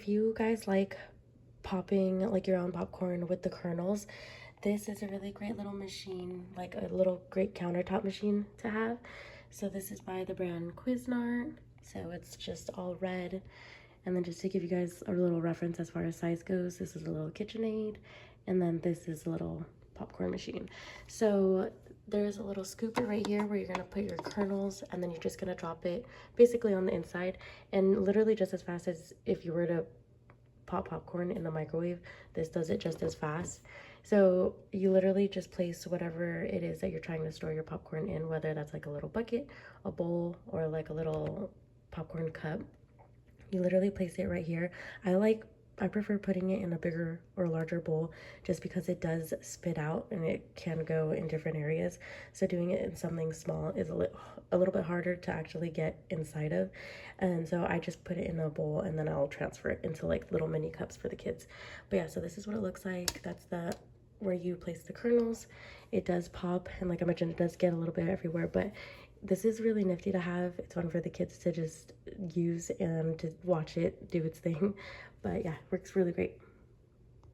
If you guys like popping like your own popcorn with the kernels, this is a really great little machine, like a little great countertop machine to have. So this is by the brand Cuisinart. So it's just all red. And then just to give you guys a little reference as far as size goes, this is a little KitchenAid, and then this is a little popcorn machine. So there's a little scooper right here where you're gonna put your kernels, and then you're just gonna drop it basically on the inside, and literally just as fast as if you were to pop popcorn in the microwave, this does it just as fast. So you literally just place whatever it is that you're trying to store your popcorn in, whether that's like a little bucket, a bowl, or like a little popcorn cup. You literally place it right here. I prefer putting it in a bigger or larger bowl just because it does spit out and it can go in different areas. So doing it in something small is a little bit harder to actually get inside of. And so I just put it in a bowl and then I'll transfer it into like little mini cups for the kids. But yeah, so this is what it looks like. That's the where you place the kernels. It does pop, and like I mentioned, it does get a little bit everywhere, but this is really nifty to have. It's fun for the kids to just use and to watch it do its thing. But yeah, works really great.